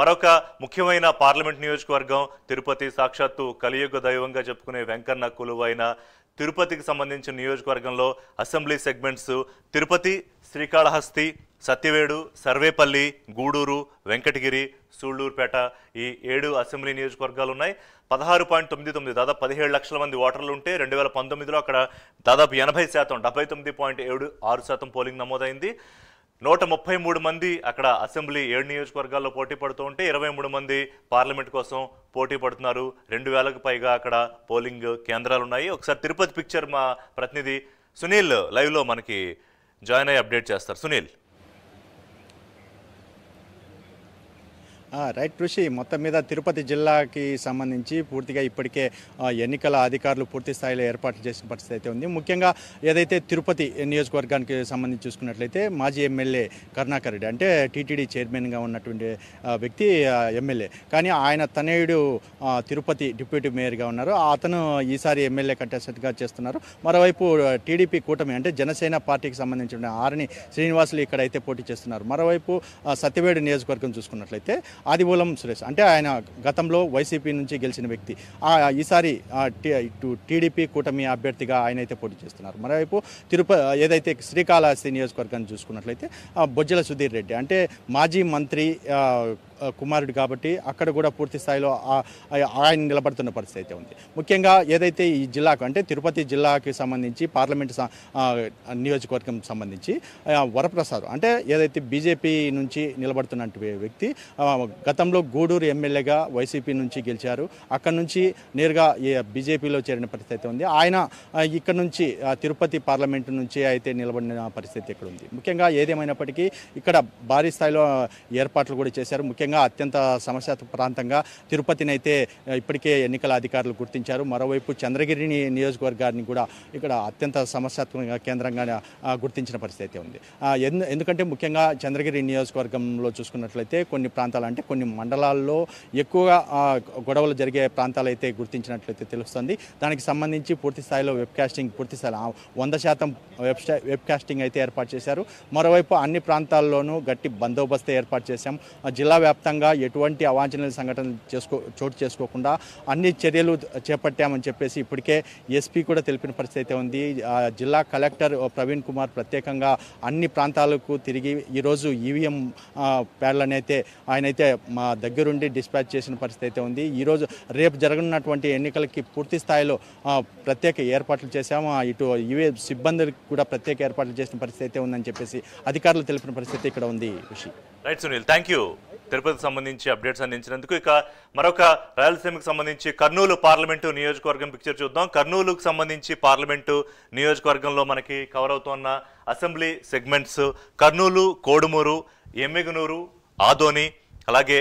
మరొక ముఖ్యమైన పార్లమెంట్ నియోజకవర్గం తిరుపతి. సాక్షాత్తు కలియుగ దైవంగా చెప్పుకునే వెంకన్న కొలువైన తిరుపతికి సంబంధించిన నియోజకవర్గంలో అసెంబ్లీ సెగ్మెంట్స్ తిరుపతి, శ్రీకాళహస్తి, సత్యవేడు, సర్వేపల్లి, గూడూరు, వెంకటగిరి, సూళ్లూరుపేట ఈ 7 అసెంబ్లీ నియోజకవర్గాలు ఉన్నాయి. 16.99 దాదాపు 17 లక్షల మంది ఓటర్లు ఉంటే 2019లో అక్కడ దాదాపు 80%, 79.76% పోలింగ్ నమోదైంది. 133 మంది అక్కడ అసెంబ్లీ 7 నియోజకవర్గాల్లో పోటీ పడుతూ ఉంటే 23 మంది పార్లమెంట్ కోసం పోటీ పడుతున్నారు. 2000కు పైగా అక్కడ పోలింగ్ కేంద్రాలు ఉన్నాయి. ఒకసారి తిరుపతి పిక్చర్ మా ప్రతినిధి సునీల్ లైవ్లో మనకి జాయిన్ అయ్యి అప్డేట్ చేస్తారు. సునీల్. రైట్ ఋషి, మొత్తం మీద తిరుపతి జిల్లాకి సంబంధించి పూర్తిగా ఇప్పటికే ఎన్నికల అధికారులు పూర్తి స్థాయిలో ఏర్పాట్లు చేసిన పరిస్థితి అయితే ఉంది. ముఖ్యంగా ఏదైతే తిరుపతి నియోజకవర్గానికి సంబంధించి చూసుకున్నట్లయితే మాజీ ఎమ్మెల్యే కరుణాకర్ రెడ్డి, అంటే టీటీడీ చైర్మన్గా ఉన్నటువంటి వ్యక్తి ఎమ్మెల్యే, కానీ ఆయన తనయుడు తిరుపతి డిప్యూటీ మేయర్గా ఉన్నారు. అతను ఈసారి ఎమ్మెల్యే కంటెస్టెంట్గా చేస్తున్నారు. మరోవైపు టీడీపీ కూటమి అంటే జనసేన పార్టీకి సంబంధించిన ఆర్ని శ్రీనివాసులు ఇక్కడైతే పోటీ చేస్తున్నారు. మరోవైపు సత్యవేడు నియోజకవర్గం చూసుకున్నట్లయితే ఆదిమూలం సురేష్, అంటే ఆయన గతంలో వైసీపీ నుంచి గెలిచిన వ్యక్తి, ఈసారి టీడీపీ కూటమి అభ్యర్థిగా ఆయన అయితే పోటీ చేస్తున్నారు. మరోవైపు ఏదైతే శ్రీకాళహస్తి నియోజకవర్గాన్ని చూసుకున్నట్లయితే బొజ్జల సుధీర్ రెడ్డి, అంటే మాజీ మంత్రి కుమారుడు కాబట్టి అక్కడ కూడా పూర్తి స్థాయిలో ఆయన నిలబడుతున్న పరిస్థితి అయితే ఉంది. ముఖ్యంగా ఏదైతే ఈ జిల్లాకు అంటే తిరుపతి జిల్లాకి సంబంధించి పార్లమెంట్ నియోజకవర్గం సంబంధించి వరప్రసాద్, అంటే ఏదైతే బీజేపీ నుంచి నిలబడుతున్నటువంటి వ్యక్తి గతంలో గూడూరు ఎమ్మెల్యేగా వైసీపీ నుంచి గెలిచారు. అక్కడ నుంచి నేరుగా బీజేపీలో చేరిన పరిస్థితి అయితే ఉంది. ఆయన ఇక్కడ నుంచి తిరుపతి పార్లమెంటు నుంచి అయితే నిలబడిన పరిస్థితి ఇక్కడ ఉంది. ముఖ్యంగా ఏదేమైనప్పటికీ ఇక్కడ భారీ స్థాయిలో ఏర్పాట్లు కూడా చేశారు. ముఖ్యంగా అత్యంత సమస్యాత్మక ప్రాంతంగా తిరుపతిని అయితే ఇప్పటికే ఎన్నికల అధికారులు గుర్తించారు. మరోవైపు చంద్రగిరి నియోజకవర్గాన్ని కూడా ఇక్కడ అత్యంత సమస్యాత్మక కేంద్రంగా గుర్తించిన పరిస్థితి అయితే ఉంది. ఎందుకంటే ముఖ్యంగా చంద్రగిరి నియోజకవర్గంలో చూసుకున్నట్లయితే కొన్ని ప్రాంతాలు, అంటే కొన్ని మండలాల్లో ఎక్కువగా గొడవలు జరిగే ప్రాంతాలు అయితే గుర్తించినట్లయితే తెలుస్తుంది. దానికి సంబంధించి పూర్తి స్థాయిలో పూర్తి స్థాయిలో 100% వెబ్ కాస్టింగ్ అయితే ఏర్పాటు చేశారు. మరోవైపు అన్ని ప్రాంతాల్లోనూ గట్టి బందోబస్తు ఏర్పాటు చేశాం. జిల్లా వ్యాప్తంగా ఎటువంటి అవాంఛనీయ సంఘటనలు చోటు చేసుకోకుండా అన్ని చర్యలు చేపట్టామని చెప్పేసి ఇప్పటికే ఎస్పీ కూడా తెలిపిన పరిస్థితి అయితే ఉంది. జిల్లా కలెక్టర్ ప్రవీణ్ కుమార్ ప్రత్యేకంగా అన్ని ప్రాంతాలకు తిరిగి ఈరోజు ఈవీఎం ప్యాడ్లను అయితే ఆయనైతే మా దగ్గరుండి డిస్పాచ్ చేసిన పరిస్థితి అయితే ఉంది. ఈరోజు రేపు జరగనున్నటువంటి ఎన్నికలకి పూర్తి స్థాయిలో ప్రత్యేక ఏర్పాట్లు చేశాము. ఇటు ఈవీఎం సిబ్బందులకు కూడా ప్రత్యేక ఏర్పాట్లు చేసిన పరిస్థితి అయితే ఉందని చెప్పేసి అధికారులు తెలిపిన పరిస్థితి ఇక్కడ ఉంది. రైట్ సునీల్, థ్యాంక్ యూ తిరుపతికి సంబంధించి అప్డేట్స్ అందించినందుకు. ఇక మరొక రాయలసీమకు సంబంధించి కర్నూలు పార్లమెంటు నియోజకవర్గం పిక్చర్ చూద్దాం. కర్నూలుకు సంబంధించి పార్లమెంటు నియోజకవర్గంలో మనకి కవర్ అవుతున్న అసెంబ్లీ సెగ్మెంట్స్ కర్నూలు, కోడుమూరు, ఎమ్మిగనూరు, ఆదోని, అలాగే